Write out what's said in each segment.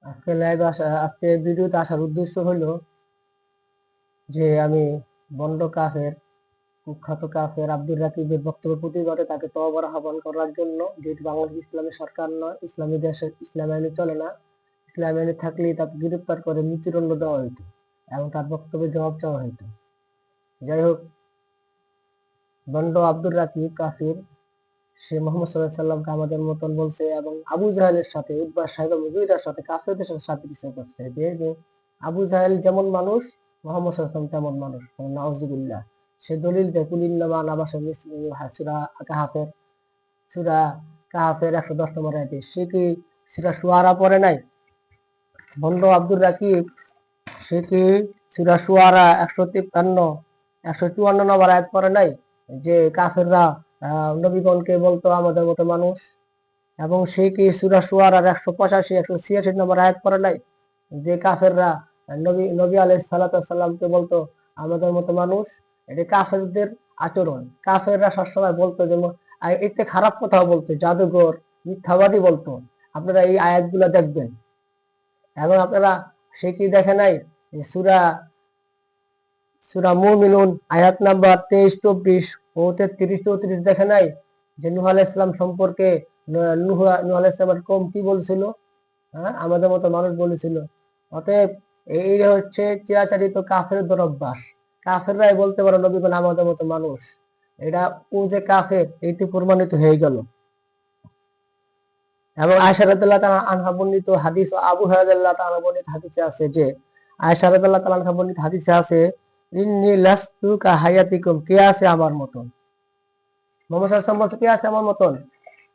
আজকে ভিডিওতে আসার উদ্দেশ্য হলো যে আমি বন্ড কাফের কুখ্যাত কাফের আব্দুর রাকিবের বক্তব্য প্রতিবাদে তাকে তওবার আহ্বান করার জন্য, যেহেতু বাংলাদেশ ইসলামী সরকার নয়, ইসলামী দেশে ইসলাম আইনে চলে না, ইসলাম আইনে থাকলেই তাকে গ্রেপ্তার করে মৃত্যুদণ্ড দেওয়া হইতো এবং তার বক্তব্যের জবাব চাওয়া হইতো। যাই হোক, বন্ড আব্দুর রাকিব কাফির, সে মোহাম্মদ সাল্লাল্লাহু আলাইহি সাল্লামকে আমাদের মতন বলছে এবং আবু জাহেলের সাথে, উতবা সাহেব মুগীরার সাথে, কাফেরদের সাথে সাদৃশ্য করছে যে আবু জাহেল যেমন মানুষ, মোহাম্মদ সাল্লাল্লাহু আলাইহি সাল্লাম তেমন মানুষ। নাউজুবিল্লাহ। সে দলিল দেয় কুলিন্নামা নাবাসা সূরা কাহাফের সূরা কাহাফের 110 নম্বর আয়াতে। সে কি সূরা শুআরা পড়ে নাই? বন্ড আব্দুর রাকিব সে কি সূরা শুআরা 153 154 নম্বর আয়াত পড়ে নাই, যে কাফেররা নবীগণকে বলতো আমাদের মতো মানুষ? এবং সে কি সূরা শুআরার 185 186 নম্বর আয়াত পড়ে নাই, যে কাফেররা নবী আলাইহিস সালাতু ওয়াস সালামকে বলতো আমাদের মতো মানুষ? এটা কাফেরদের আচরণ। কাফেররা সবসময় বলতো যে এতে খারাপ কথাও বলতো, জাদুঘর, মিথ্যাবাদী বলতো। আপনারা এই আয়াতগুলো দেখবেন। এবং আপনারা সে কি দেখে নাই সূরা মুমিনুন আয়াত নাম্বার 23 24 ও 33 34 দেখে নাই, যে নূহ আলাইহিস সালাম সম্পর্কে নূহ আলাইহিস সালামের কওম কি বলছিল? আমাদের মতো মানুষ বলেছিল। অতএব এই হচ্ছে চিরাচরিত কাফেরদের অভ্যাস। কাফেররাই বলতে পারে নবীগণ আমাদের মতো মানুষ। এটা ও যে কাফের এইটি প্রমাণিত হয়ে গেল। এবং আয়েশা রাদিয়াল্লাহু তাআলা আনহা বর্ণিত হাদিস ও আবু হুরায়রা রাদিয়াল্লাহু তাআলা বর্ণিত হাদিসে আছে, যে আয়েশা রাদিয়াল্লাহু তাআলা আনহা বর্ণিত হাদিসে আছে, ইন্নী লাস্তু কা হায়াতিকুম, কে আছে আমার মতন? মুহাম্মদ সাল্লাল্লাহু আলাইহি ওয়াসাল্লাম বলছে, কে আছে আমার মতন?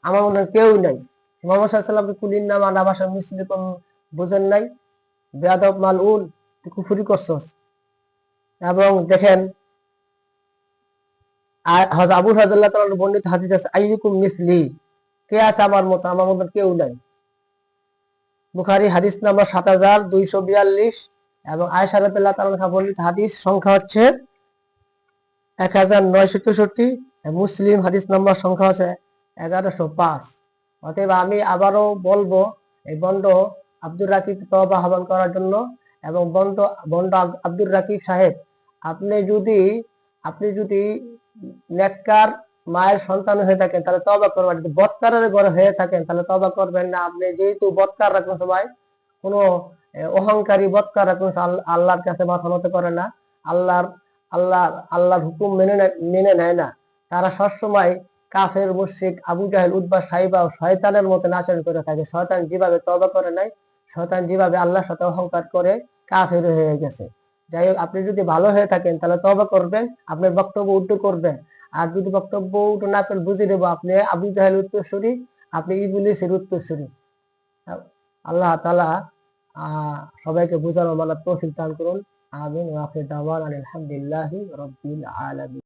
আমার মতন কেউ নাই। মুহাম্মদ সাল্লাল্লাহু আলাইহি ওয়াসাল্লামকে কুলিন্নামা নাবাশা মুসলিকুম বুঝেন নাই? বেয়াদব মালউন, তুই কুফরি করছস। এবং দেখেন হযরত আবু হুরায়রা রাদিয়াল্লাহু তাআলা বর্ণিত হাদিস আছে, আইয়ুকুম মিসলি, কে আছে আমার মতো? আমার মতো কেউ নাই। বুখারী হাদিস নাম্বার ৭২৪২ এবং আয়েশা রাদিয়াল্লাহু তাআলা বর্ণিত হাদিস সংখ্যা হচ্ছে ১৯৬৪। মুসলিম হাদিস নাম্বার সংখ্যা হচ্ছে ১১০৫। অতএব আমি আবারও বলবো, এই বন্ড আব্দুর রাকিব তওবা আহ্বান করার জন্য। এবং বন্ড আব্দুর রাকিব সাহেব, আপনি যদি নেককার মায়ের সন্তান হয়ে থাকেন তাহলে তওবা করবেন। যদি বদকারের ঘরে হয়ে থাকেন তাহলে তওবা করবেন না। আপনি যেহেতু বদকার রাখুন, সবাই কোনো অহংকারী বদকার রাখুন, আল্লাহর কাছে মাথা নত করে না, আল্লাহর হুকুম মেনে নেয় না। তারা সবসময় কাফের, মুশরিক, আবু জাহেল, উতবা সাইবা ও শয়তানের মতো আচরণ করে থাকে। শয়তান যেভাবে তওবা করে নাই, শয়তান যেভাবে আল্লাহর সাথে অহংকার করে কাফের হয়ে গেছে। যাই হোক, আপনি যদি ভালো হয়ে থাকেন তাহলে তওবা করবেন, আপনার বক্তব্য উল্টো করবেন। আর যদি বক্তব্য উল্টো না করেন, বুঝিয়ে দেবো আপনি আবু জাহেল উত্তরসূরি, আপনি ইবলীসের উত্তরসূরি। আল্লাহ তাআলা সবাইকে বুঝানো মানার তৌফিক দান করুন। আমিন। ওয়া আখিরু দাওয়ানা আলহামদুলিল্লাহি রাব্বিল আলামিন।